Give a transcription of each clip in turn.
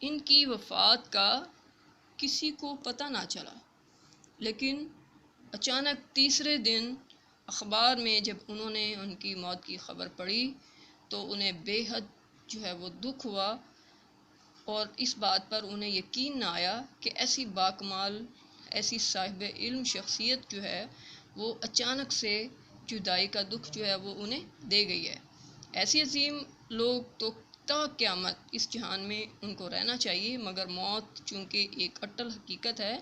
ان کی وفات کا کسی کو پتہ نہ چلا، لیکن اچانک تیسرے دن اخبار میں جب انہوں نے ان کی موت کی خبر پڑھی تو انہیں بے حد جو ہے وہ دکھ ہوا، اور اس بات پر انہیں یقین نہ آیا کہ ایسی باکمال، ایسی صاحب علم شخصیت جو ہے وہ اچانک سے جدائی کا دکھ جو ہے وہ انہیں دے گئی ہے۔ ایسی عظیم لوگ تو تا قیامت اس جہان میں ان کو رہنا چاہیے، مگر موت چونکہ ایک اٹل حقیقت ہے،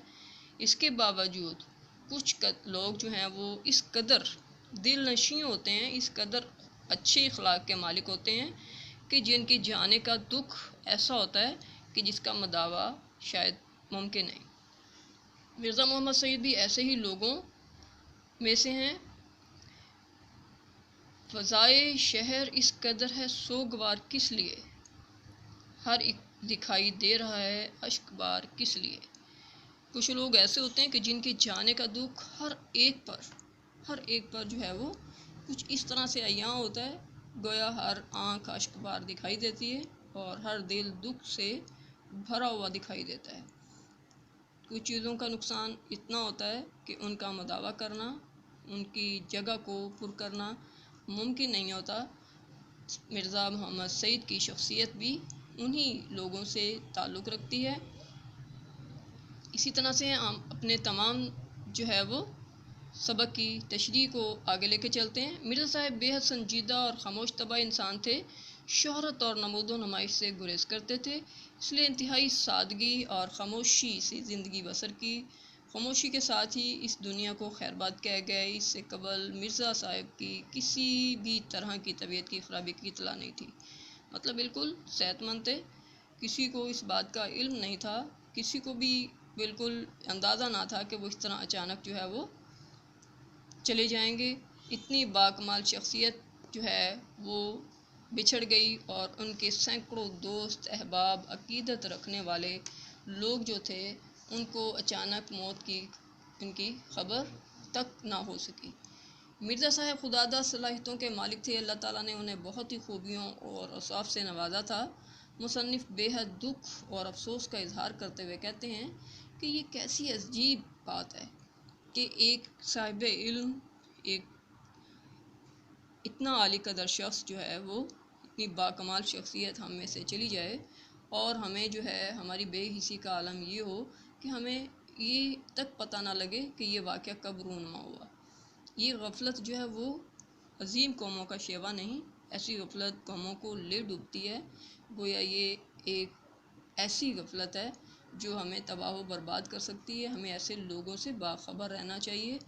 اس کے باوجود کچھ لوگ جو ہیں وہ اس قدر دل نشیں ہوتے ہیں، اس قدر اچھے اخلاق کے مالک ہوتے ہیں کہ جن کے جانے کا دکھ ایسا ہوتا ہے کہ جس کا مداوع شاید ممکن نہیں۔ مرزا محمد سعید بھی ایسے ہی لوگوں میں سے ہیں۔ فضائے شہر اس قدر ہے سوگوار کس لیے، ہر ایک دکھائی دے رہا ہے اشک بار کس لیے۔ کچھ لوگ ایسے ہوتے ہیں کہ جن کے جانے کا دکھ ہر ایک پر جو ہے وہ کچھ اس طرح سے عیاں ہوتا ہے، گویا ہر آنکھ اشک بار دکھائی دیتی ہے اور ہر دل دکھ سے بھرا ہوا دکھائی دیتا ہے۔ کچھ چیزوں کا نقصان اتنا ہوتا ہے کہ ان کا مداوع کرنا، ان کی جگہ کو پر کرنا ممکن نہیں ہوتا۔ مرزا محمد سعید کی شخصیت بھی انہی لوگوں سے تعلق رکھتی ہے۔ اسی طرح سے ہم اپنے تمام جو ہے وہ سبق کی تشریح کو آگے لے کے چلتے ہیں۔ مرزا صاحب بے حد سنجیدہ اور خاموش طبع انسان تھے، شہرت اور نمود و نمائش سے گریز کرتے تھے، اس لیے انتہائی سادگی اور خاموشی سے زندگی بسر کی۔ خاموشی کے ساتھ ہی اس دنیا کو خیر باد کہہ گئے۔ اس سے قبل مرزا صاحب کی کسی بھی طرح کی طبیعت کی خرابی کی اطلاع نہیں تھی، مطلب بالکل صحت مند تھے، کسی کو اس بات کا علم نہیں تھا، کسی کو بھی بالکل اندازہ نہ تھا کہ وہ اس طرح اچانک جو ہے وہ چلے جائیں گے۔ اتنی باکمال شخصیت جو ہے وہ بچھڑ گئی اور ان کے سینکڑوں دوست، احباب، عقیدت رکھنے والے لوگ جو تھے ان کو اچانک موت کی ان کی خبر تک نہ ہو سکی۔ مرزا صاحب خداداد صلاحیتوں کے مالک تھے، اللہ تعالیٰ نے انہیں بہت ہی خوبیوں اور اوصاف سے نوازا تھا۔ مصنف بے حد دکھ اور افسوس کا اظہار کرتے ہوئے کہتے ہیں کہ یہ کیسی عجیب بات ہے کہ ایک صاحب علم، ایک اتنا عالی قدر شخص جو ہے وہ اتنی باکمال شخصیت ہم میں سے چلی جائے اور ہمیں جو ہے ہماری بے حسی کا عالم یہ ہو کہ ہمیں یہ تک پتہ نہ لگے کہ یہ واقعہ کب رونما ہوا۔ یہ غفلت جو ہے وہ عظیم قوموں کا شیوا نہیں، ایسی غفلت قوموں کو لے ڈوبتی ہے، گویا یہ ایک ایسی غفلت ہے جو ہمیں تباہ و برباد کر سکتی ہے۔ ہمیں ایسے لوگوں سے باخبر رہنا چاہیے،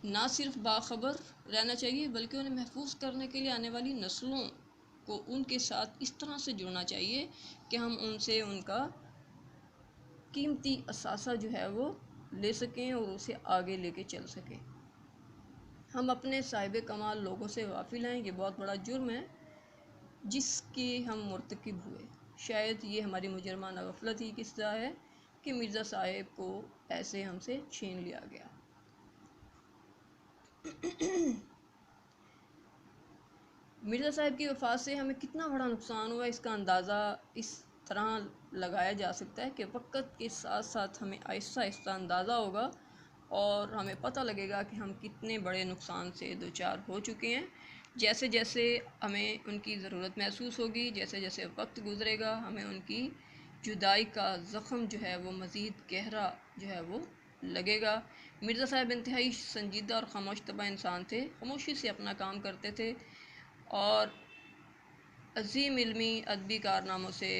نہ صرف باخبر رہنا چاہیے بلکہ انہیں محفوظ کرنے کے لیے آنے والی نسلوں کو ان کے ساتھ اس طرح سے جڑنا چاہیے کہ ہم ان سے ان کا قیمتی اثاثہ جو ہے وہ لے سکیں اور اسے آگے لے کے چل سکیں۔ ہم اپنے صاحب کمال لوگوں سے غافل ہیں، یہ بہت بڑا جرم ہے جس کے ہم مرتکب ہوئے۔ شاید یہ ہماری مجرمانہ غفلت ہی کی سزا ہے کہ مرزا صاحب کو ایسے ہم سے چھین لیا گیا۔ مرزا صاحب کی وفات سے ہمیں کتنا بڑا نقصان ہوا، اس کا اندازہ اس طرح لگایا جا سکتا ہے کہ وقت کے ساتھ ساتھ ہمیں آہستہ آہستہ اندازہ ہوگا اور ہمیں پتہ لگے گا کہ ہم کتنے بڑے نقصان سے دوچار ہو چکے ہیں۔ جیسے جیسے ہمیں ان کی ضرورت محسوس ہوگی، جیسے جیسے وقت گزرے گا، ہمیں ان کی جدائی کا زخم جو ہے وہ مزید گہرا جو ہے وہ لگے گا۔ مرزا صاحب انتہائی سنجیدہ اور خاموش طبع انسان تھے، خاموشی سے اپنا کام کرتے تھے اور عظیم علمی ادبی کارناموں سے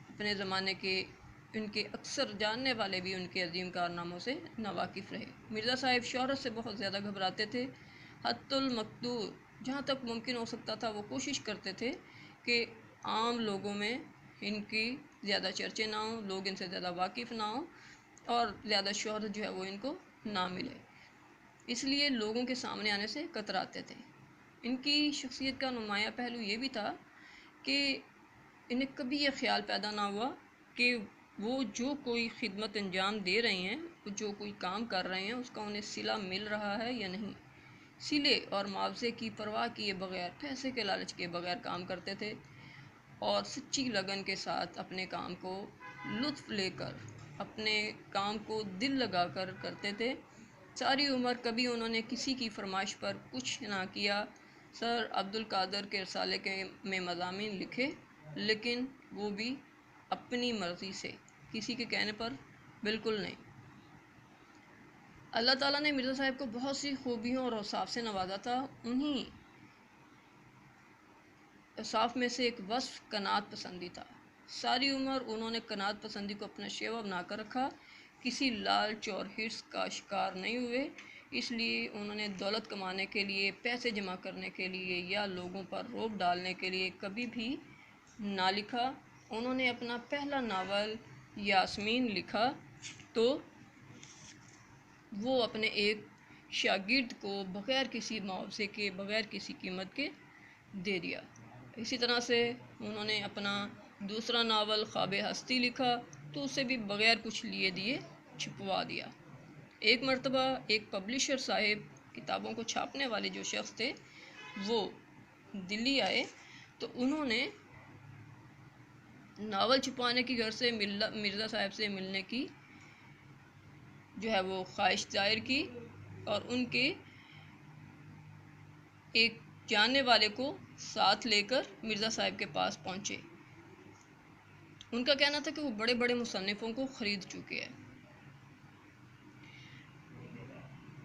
اپنے زمانے کے ان کے اکثر جاننے والے بھی ان کے عظیم کارناموں سے ناواقف رہے۔ مرزا صاحب شہرت سے بہت زیادہ گھبراتے تھے، حتی المقدور جہاں تک ممکن ہو سکتا تھا وہ کوشش کرتے تھے کہ عام لوگوں میں ان کی زیادہ چرچے نہ ہوں، لوگ ان سے زیادہ واقف نہ ہوں اور زیادہ شہرت جو ہے وہ ان کو نہ ملے، اس لیے لوگوں کے سامنے آنے سے کتراتے تھے۔ ان کی شخصیت کا نمایاں پہلو یہ بھی تھا کہ انہیں کبھی یہ خیال پیدا نہ ہوا کہ وہ جو کوئی خدمت انجام دے رہے ہیں، وہ جو کوئی کام کر رہے ہیں، اس کا انہیں صلہ مل رہا ہے یا نہیں۔ صلے اور معاوضے کی پرواہ کیے بغیر، پیسے کے لالچ کے بغیر کام کرتے تھے اور سچی لگن کے ساتھ اپنے کام کو لطف لے کر اپنے کام کو دل لگا کر کرتے تھے۔ ساری عمر کبھی انہوں نے کسی کی فرمائش پر کچھ نہ کیا۔ سر عبد القادر کے رسالے میں مضامین لکھے، لیکن وہ بھی اپنی مرضی سے، کسی کے کہنے پر بالکل نہیں۔ اللہ تعالیٰ نے مرزا صاحب کو بہت سی خوبیوں اور اوصاف سے نوازا تھا۔ انہی اوصاف میں سے ایک وصف قناعت پسندی تھا۔ ساری عمر انہوں نے قناعت پسندی کو اپنا شیوا بنا کر رکھا، کسی لالچ اور حرص کا شکار نہیں ہوئے۔ اس لیے انہوں نے دولت کمانے کے لیے، پیسے جمع کرنے کے لیے یا لوگوں پر روب ڈالنے کے لیے کبھی بھی نہ لکھا۔ انہوں نے اپنا پہلا ناول یاسمین لکھا تو وہ اپنے ایک شاگرد کو بغیر کسی معاوضے کے، بغیر کسی قیمت کے دے دیا۔ اسی طرح سے انہوں نے اپنا دوسرا ناول خواب ہستی لکھا تو اسے بھی بغیر کچھ لیے دیے چھپوا دیا۔ ایک مرتبہ ایک پبلشر صاحب، کتابوں کو چھاپنے والے جو شخص تھے، وہ دلی آئے تو انہوں نے ناول چھپوانے کی غرض سے مرزا صاحب سے ملنے کی جو ہے وہ خواہش ظاہر کی، اور ان کے ایک جاننے والے کو ساتھ لے کر مرزا صاحب کے پاس پہنچے۔ ان کا کہنا تھا کہ وہ بڑے بڑے مصنفوں کو خرید چکے ہیں۔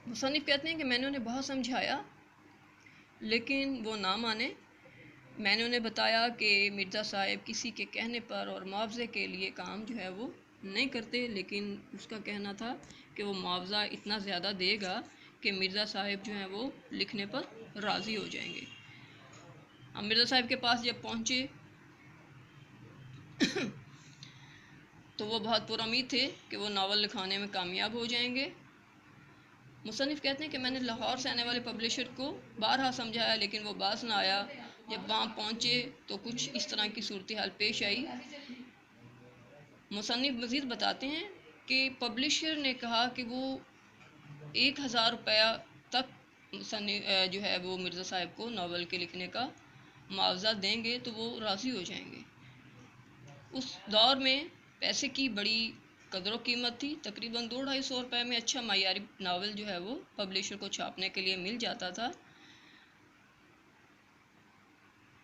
مصنف کہتے ہیں کہ میں نے انہیں بہت سمجھایا لیکن وہ نہ مانے۔ میں نے انہیں بتایا کہ مرزا صاحب کسی کے کہنے پر اور معاوضے کے لیے کام جو ہے وہ نہیں کرتے، لیکن اس کا کہنا تھا کہ وہ معاوضہ اتنا زیادہ دے گا کہ مرزا صاحب جو ہیں وہ لکھنے پر راضی ہو جائیں گے۔ ہم مرزا صاحب کے پاس جب پہنچے تو وہ بہت پر امید تھے کہ وہ ناول لکھانے میں کامیاب ہو جائیں گے۔ مصنف کہتے ہیں کہ میں نے لاہور سے آنے والے پبلشر کو بارہا سمجھایا لیکن وہ باز نہ آیا۔ جب وہاں پہنچے تو کچھ اس طرح کی صورتحال پیش آئی۔ مصنف مزید بتاتے ہیں کہ پبلشر نے کہا کہ وہ 1000 روپیہ تک جو ہے وہ مرزا صاحب کو ناول کے لکھنے کا معاوضہ دیں گے تو وہ راضی ہو جائیں گے۔ اس دور میں پیسے کی بڑی قدر و قیمت تھی۔ تقریباً 200-250 روپے میں اچھا معیاری ناول جو ہے وہ پبلشر کو چھاپنے کے لیے مل جاتا تھا،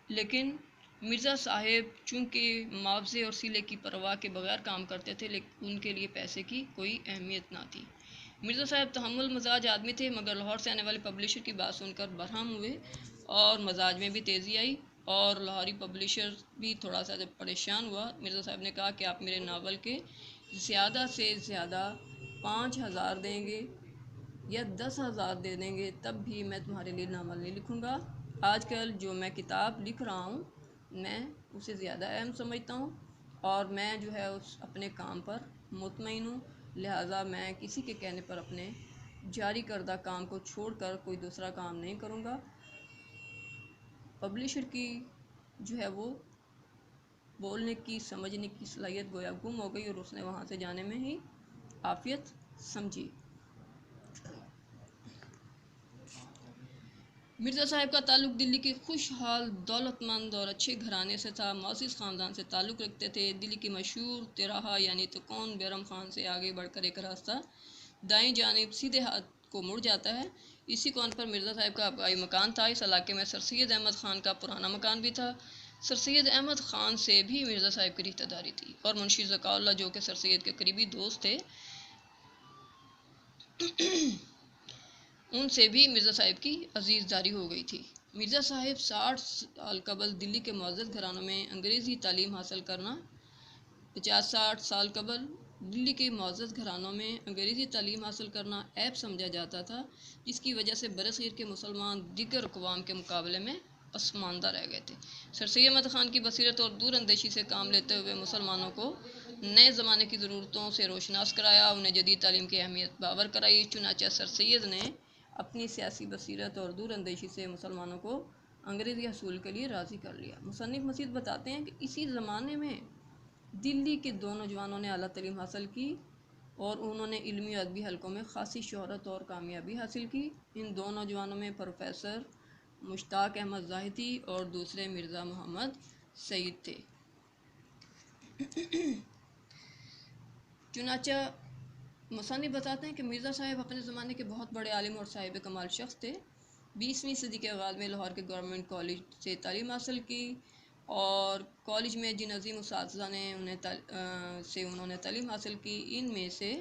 لیکن مرزا صاحب چونکہ معاوضے اور صلے کی پرواہ کے بغیر کام کرتے تھے، لیکن ان کے لیے پیسے کی کوئی اہمیت نہ تھی۔ مرزا صاحب تحمل مزاج آدمی تھے، مگر لاہور سے آنے والے پبلشر کی بات سن کر برہم ہوئے اور مزاج میں بھی تیزی آئی، اور لاہوری پبلشر بھی تھوڑا سا جب پریشان ہوا۔ مرزا صاحب نے کہا کہ آپ میرے ناول کے زیادہ سے زیادہ 5000 دیں گے یا 10,000 دے دیں گے، تب بھی میں تمہارے لیے ناول نہیں لکھوں گا۔ آج کل جو میں کتاب لکھ رہا ہوں میں اسے زیادہ اہم سمجھتا ہوں اور میں جو ہے اپنے کام پر مطمئن ہوں، لہٰذا میں کسی کے کہنے پر اپنے جاری کردہ کام کو چھوڑ کر کوئی دوسرا کام نہیں کروں گا۔ پبلشر کی جو ہے وہ بولنے کی، سمجھنے کی صلاحیت گویا گم ہو گئی اور اس نے وہاں سے جانے میں ہی عافیت سمجھی۔ مرزا صاحب کا تعلق دلی کے خوشحال، دولت مند اور اچھے گھرانے سے تھا۔ معزز خاندان سے تعلق رکھتے تھے۔ دلی کی مشہور تراہا یعنی تکون بیرم خان سے آگے بڑھ کر ایک راستہ دائیں جانب سیدھے ہاتھ کو مڑ جاتا ہے۔ اسی کون پر مرزا صاحب کا آبائی مکان تھا۔ اس علاقے میں سر سید احمد خان کا پرانا مکان بھی تھا۔ سر سید احمد خان سے بھی مرزا صاحب کی رشتہ داری تھی، اور منشی ذکاء اللہ جو کہ سر سید کے قریبی دوست تھے، ان سے بھی مرزا صاحب کی عزیز داری ہو گئی تھی۔ مرزا صاحب 60 سال قبل دلی کے معزز گھرانوں میں انگریزی تعلیم حاصل کرنا 50-60 سال قبل دلی کے معزز گھرانوں میں انگریزی تعلیم حاصل کرنا عیب سمجھا جاتا تھا، جس کی وجہ سے برصغیر کے مسلمان دیگر اقوام کے مقابلے میں پسماندہ رہ گئے تھے۔ سر سید احمد خان کی بصیرت اور دور اندیشی سے کام لیتے ہوئے مسلمانوں کو نئے زمانے کی ضرورتوں سے روشناس کرایا، انہیں جدید تعلیم کی اہمیت باور کرائی۔ چنانچہ سر سید نے اپنی سیاسی بصیرت اور دور اندیشی سے مسلمانوں کو انگریزی حصول کے لیے راضی کر لیا۔ مصنف مزید بتاتے ہیں کہ اسی زمانے میں دلی کے 2 نوجوانوں نے اعلیٰ تعلیم حاصل کی اور انہوں نے علمی و ادبی حلقوں میں خاصی شہرت اور کامیابی حاصل کی۔ ان 2 نوجوانوں میں پروفیسر مشتاق احمد زاہدی اور دوسرے مرزا محمد سعید تھے۔ چنانچہ مصنف بتاتے ہیں کہ مرزا صاحب اپنے زمانے کے بہت بڑے عالم اور صاحب کمال شخص تھے۔ 20ویں صدی کے آغاز میں لاہور کے گورنمنٹ کالج سے تعلیم حاصل کی، اور کالج میں جن عظیم اساتذہ نے انہوں نے تعلیم حاصل کی، ان میں سے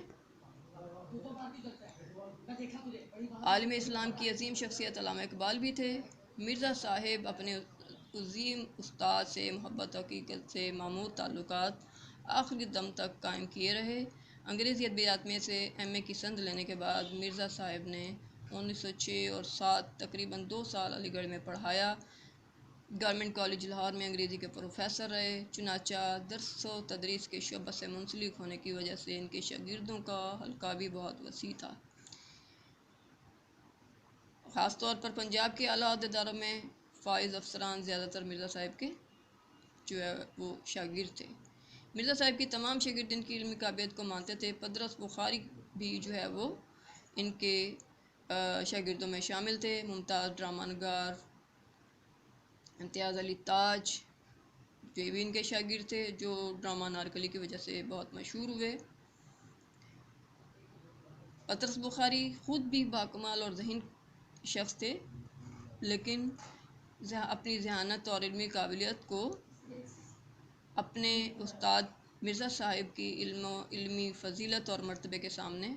عالم اسلام کی عظیم شخصیت علامہ اقبال بھی تھے۔ مرزا صاحب اپنے عظیم استاد سے محبت و حقیقت سے معمور تعلقات آخری دم تک قائم کیے رہے۔ انگریزی ادبیات میں سے ایم اے کی سند لینے کے بعد مرزا صاحب نے 1906 اور 7 تقریباً 2 سال علی گڑھ میں پڑھایا۔ گورنمنٹ کالج لاہور میں انگریزی کے پروفیسر رہے۔ چنانچہ درس و تدریس کے شعبہ سے منسلک ہونے کی وجہ سے ان کے شاگردوں کا حلقہ بھی بہت وسیع تھا۔ خاص طور پر پنجاب کے اعلیٰ عہدیداروں میں فائز افسران زیادہ تر مرزا صاحب کے جو ہے وہ شاگرد تھے۔ مرزا صاحب کی تمام شاگرد ان کی علمی قابلیت کو مانتے تھے۔ پدرس بخاری بھی جو ہے وہ ان کے شاگردوں میں شامل تھے۔ ممتاز ڈرامہ نگار امتیاز علی تاج جو بھی ان کے شاگرد تھے، جو ڈرامہ نارکلی کی وجہ سے بہت مشہور ہوئے۔ پطرس بخاری خود بھی باکمال اور ذہین شخص تھے، لیکن اپنی ذہانت اور علمی قابلیت کو اپنے استاد مرزا صاحب کی علمی فضیلت اور مرتبے کے سامنے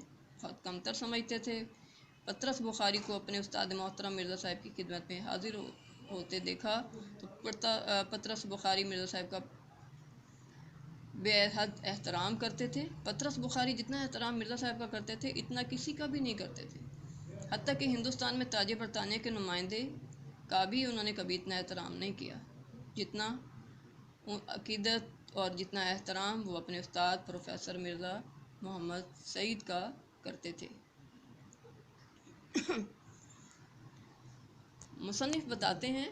بہت کمتر سمجھتے تھے۔ پطرس بخاری کو اپنے استاد محترم مرزا صاحب کی خدمت میں حاضر ہوتے دیکھا تو پطرس بخاری مرزا صاحب کا بے حد احترام کرتے تھے۔ پطرس بخاری جتنا احترام مرزا صاحب کا کرتے تھے، اتنا کسی کا بھی نہیں کرتے تھے۔ حتیٰ کہ ہندوستان میں تاج برطانیہ کے نمائندے کا بھی انہوں نے کبھی اتنا احترام نہیں کیا جتنا عقیدت اور جتنا احترام وہ اپنے استاد پروفیسر مرزا محمد سعید کا کرتے تھے۔ مصنف بتاتے ہیں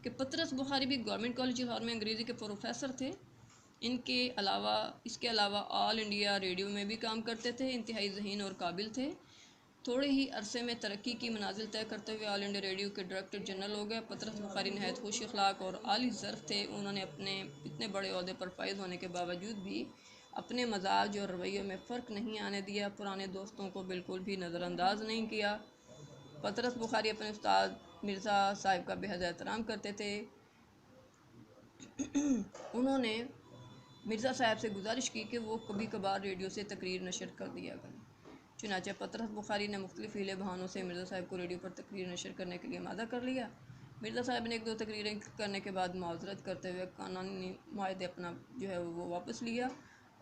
کہ پطرس بخاری بھی گورنمنٹ کالج لاہور میں انگریزی کے پروفیسر تھے۔ اس کے علاوہ آل انڈیا ریڈیو میں بھی کام کرتے تھے۔ انتہائی ذہین اور قابل تھے۔ تھوڑے ہی عرصے میں ترقی کی منازل طے کرتے ہوئے آل انڈیا ریڈیو کے ڈائریکٹر جنرل ہو گئے۔ پطرس بخاری نہایت خوش اخلاق اور عالی ظرف تھے۔ انہوں نے اپنے اتنے بڑے عہدے پر فائز ہونے کے باوجود بھی اپنے مزاج اور رویوں میں فرق نہیں آنے دیا، پرانے دوستوں کو بالکل بھی نظر انداز نہیں کیا۔ پطرس بخاری اپنے استاد مرزا صاحب کا بے حد احترام کرتے تھے۔ انہوں نے مرزا صاحب سے گزارش کی کہ وہ کبھی کبھار ریڈیو سے تقریر نشر کر دیا کریں۔ چنانچہ پطرس بخاری نے مختلف ہیلے بہانوں سے مرزا صاحب کو ریڈیو پر تقریر نشر کرنے کے لیے آمادہ کر لیا۔ مرزا صاحب نے 1-2 تقریریں کرنے کے بعد معذرت کرتے ہوئے قانونی معاہدے اپنا جو ہے وہ واپس لیا،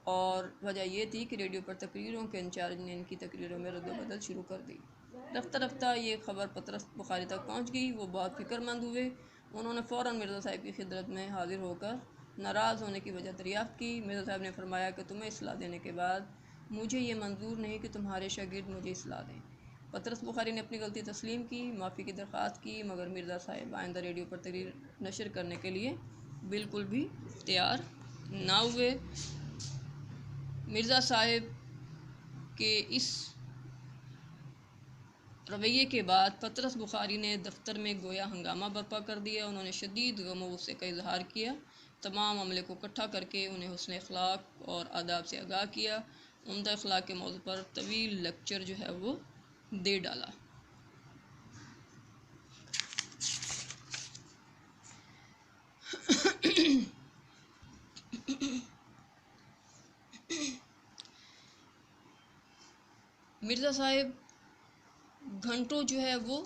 اور وجہ یہ تھی کہ ریڈیو پر تقریروں کے انچارج نے ان کی تقریروں میں رد و بدل شروع کر دی۔ رفتہ رفتہ یہ خبر پطرس بخاری تک پہنچ گئی۔ وہ بہت فکر مند ہوئے۔ انہوں نے فوراً مرزا صاحب کی خدمت میں حاضر ہو کر ناراض ہونے کی وجہ دریافت کی۔ مرزا صاحب نے فرمایا کہ تمہیں اصلاح دینے کے بعد مجھے یہ منظور نہیں کہ تمہارے شاگرد مجھے اصلاح دیں۔ پطرس بخاری نے اپنی غلطی تسلیم کی، معافی کی درخواست کی، مگر مرزا صاحب آئندہ ریڈیو پر تقریر نشر کرنے کے لیے بالکل بھی تیار نہ ہوئے۔ مرزا صاحب کے اس رویے کے بعد پطرس بخاری نے دفتر میں گویا ہنگامہ برپا کر دیا۔ انہوں نے شدید غم و غصے کا اظہار کیا، تمام عملے کو اکٹھا کر کے انہیں حسن اخلاق اور آداب سے آگاہ کیا، عمدہ اخلاق کے موضوع پر طویل لیکچر جو ہے وہ دے ڈالا۔ مرزا صاحب گھنٹوں جو ہے وہ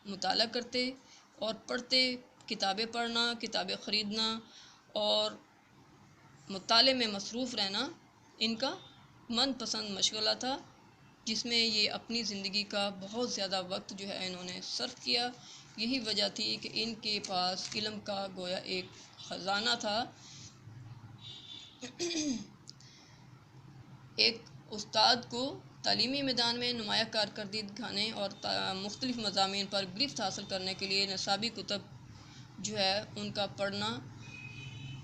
مطالعہ کرتے اور پڑھتے، کتابیں پڑھنا، کتابیں خریدنا اور مطالعے میں مصروف رہنا ان کا من پسند مشغلہ تھا، جس میں یہ اپنی زندگی کا بہت زیادہ وقت جو ہے انہوں نے صرف کیا۔ یہی وجہ تھی کہ ان کے پاس علم کا گویا ایک خزانہ تھا۔ ایک استاد کو تعلیمی میدان میں نمایاں کارکردگی دکھانے اور مختلف مضامین پر گرفت حاصل کرنے کے لیے نصابی کتب جو ہے ان کا پڑھنا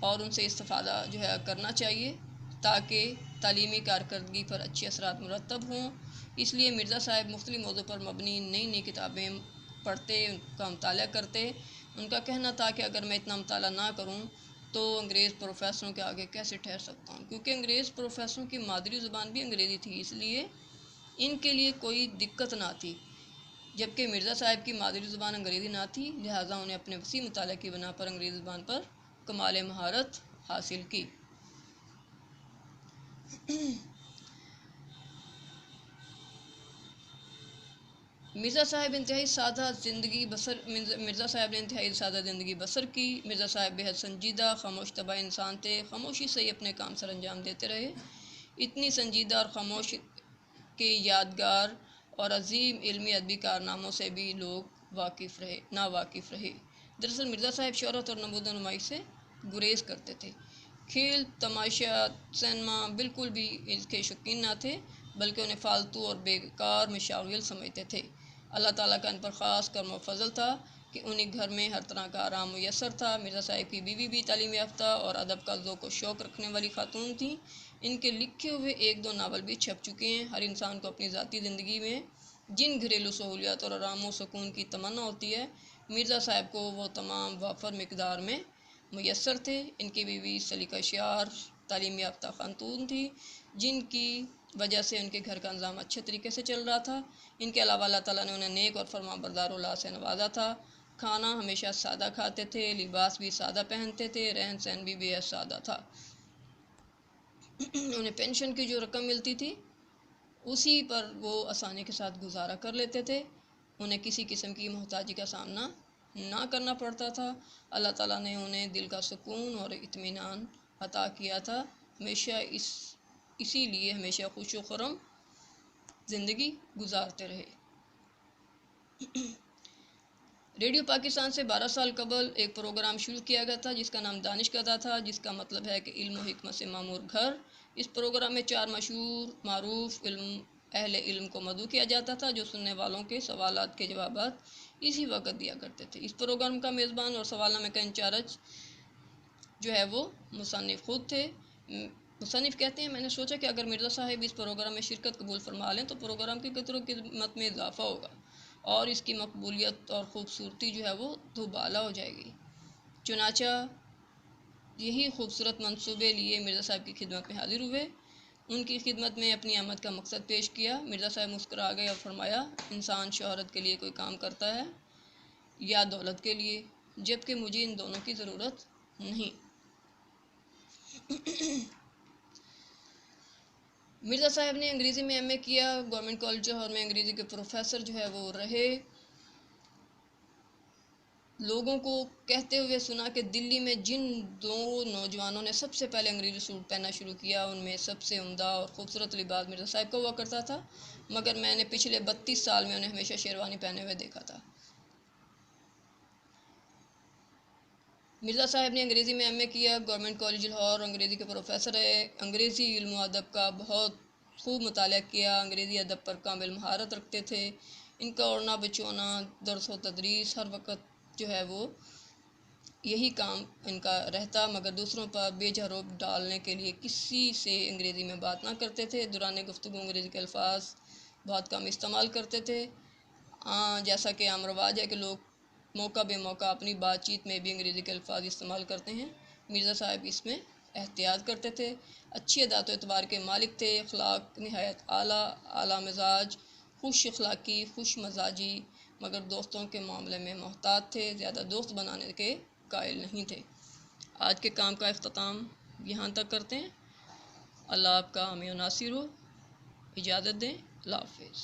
اور ان سے استفادہ جو ہے کرنا چاہیے، تاکہ تعلیمی کارکردگی پر اچھے اثرات مرتب ہوں۔ اس لیے مرزا صاحب مختلف موضوع پر مبنی نئی کتابیں پڑھتے، ان کا مطالعہ کرتے ان کا کہنا تھا کہ اگر میں اتنا مطالعہ نہ کروں تو انگریز پروفیسروں کے آگے کیسے ٹھہر سکتا ہوں، کیونکہ انگریز پروفیسروں کی مادری زبان بھی انگریزی تھی، اس لیے ان کے لیے کوئی دقت نہ تھی، جبکہ مرزا صاحب کی مادری زبان انگریزی نہ تھی، لہٰذا انہیں اپنے وسیع مطالعے کی بنا پر انگریزی زبان پر کمال مہارت حاصل کی۔ مرزا صاحب نے انتہائی سادہ زندگی بسر کی۔ مرزا صاحب بہت سنجیدہ، خاموش طبع انسان تھے، خاموشی سے ہی اپنے کام سر انجام دیتے رہے، اتنی سنجیدہ اور خاموش کے یادگار اور عظیم علمی ادبی کارناموں سے بھی لوگ ناواقف رہے۔ دراصل مرزا صاحب شہرت اور نمود و نمائش سے گریز کرتے تھے، کھیل تماشا سینما بالکل بھی اس کے شوقین نہ تھے، بلکہ انہیں فالتو اور بیکار مشاغل سمجھتے تھے۔ اللہ تعالیٰ کا ان پر خاص کرم و فضل تھا کہ انہیں گھر میں ہر طرح کا آرام میسر تھا۔ مرزا صاحب کی بیوی بھی تعلیم یافتہ اور ادب کا ذوق و شوق رکھنے والی خاتون تھیں۔ ان کے لکھے ہوئے 1-2 ناول بھی چھپ چکے ہیں۔ ہر انسان کو اپنی ذاتی زندگی میں جن گھریلو سہولیات اور آرام و سکون کی تمنا ہوتی ہے، مرزا صاحب کو وہ تمام وافر مقدار میں میسر تھے۔ ان کی بیوی سلیقہ شعار تعلیم یافتہ خاتون تھی، جن کی وجہ سے ان کے گھر کا نظام اچھے طریقے سے چل رہا تھا۔ ان کے علاوہ اللہ تعالیٰ نے انہیں نیک اور فرمان بردار اولاد سے نوازا تھا۔ کھانا ہمیشہ سادہ کھاتے تھے، لباس بھی سادہ پہنتے تھے، رہن سہن بھی بے حد سادہ تھا۔ انہیں پینشن کی جو رقم ملتی تھی اسی پر وہ آسانی کے ساتھ گزارا کر لیتے تھے، انہیں کسی قسم کی محتاجی کا سامنا نہ کرنا پڑتا تھا۔ اللہ تعالیٰ نے انہیں دل کا سکون اور اطمینان عطا کیا تھا، اسی لیے ہمیشہ خوش و خرم زندگی گزارتے رہے۔ ریڈیو پاکستان سے 12 سال قبل ایک پروگرام شروع کیا گیا تھا جس کا نام دانش گدا تھا، جس کا مطلب ہے کہ علم و حکمت سے معمور گھر۔ اس پروگرام میں 4 مشہور معروف اہل علم کو مدعو کیا جاتا تھا، جو سننے والوں کے سوالات کے جوابات اسی وقت دیا کرتے تھے۔ اس پروگرام کا میزبان اور سوال نامے کا انچارج جو ہے وہ مصنف خود تھے۔ مصنف کہتے ہیں، میں نے سوچا کہ اگر مرزا صاحب اس پروگرام میں شرکت قبول فرما لیں تو پروگرام کی قدر و قیمت میں اضافہ ہوگا اور اس کی مقبولیت اور خوبصورتی جو ہے وہ دوبالا ہو جائے گی۔ چنانچہ یہی خوبصورت منصوبے لیے مرزا صاحب کی خدمت میں حاضر ہوئے، ان کی خدمت میں اپنی آمد کا مقصد پیش کیا۔ مرزا صاحب مسکرا گئے اور فرمایا، انسان شہرت کے لیے کوئی کام کرتا ہے یا دولت کے لیے، جبکہ مجھے ان دونوں کی ضرورت نہیں۔ مرزا صاحب نے انگریزی میں ایم اے کیا، گورنمنٹ کالج لاہور میں انگریزی کے پروفیسر جو ہے وہ رہے۔ لوگوں کو کہتے ہوئے سنا کہ دلی میں جن 2 نوجوانوں نے سب سے پہلے انگریزی سوٹ پہننا شروع کیا، ان میں سب سے عمدہ اور خوبصورت لباس مرزا صاحب کا ہوا کرتا تھا، مگر میں نے پچھلے 32 سال میں انہیں ہمیشہ شیروانی پہنے ہوئے دیکھا تھا۔ مرزا صاحب نے انگریزی میں ایم اے کیا، گورنمنٹ کالج لاہور انگریزی کے پروفیسر رہے، انگریزی علم و ادب کا بہت خوب مطالعہ کیا، انگریزی ادب پر کامل مہارت رکھتے تھے۔ ان کا اڑنا بچونا، درس و تدریس، ہر وقت جو ہے وہ یہی کام ان کا رہتا، مگر دوسروں پر بیجا روب ڈالنے کے لیے کسی سے انگریزی میں بات نہ کرتے تھے۔ دوران گفتگو انگریزی کے الفاظ بہت کم استعمال کرتے تھے، جیسا کہ عام رواج ہے کہ لوگ موقع بے موقع اپنی بات چیت میں بھی انگریزی کے الفاظ استعمال کرتے ہیں، مرزا صاحب اس میں احتیاط کرتے تھے۔ اچھی عادات و اعتبار کے مالک تھے، اخلاق نہایت اعلیٰ مزاج، خوش اخلاقی، خوش مزاجی، مگر دوستوں کے معاملے میں محتاط تھے، زیادہ دوست بنانے کے قائل نہیں تھے۔ آج کے کام کا اختتام یہاں تک کرتے ہیں۔ اللہ آپ کا حامی و ناصر ہو، اجازت دیں، اللہ حافظ۔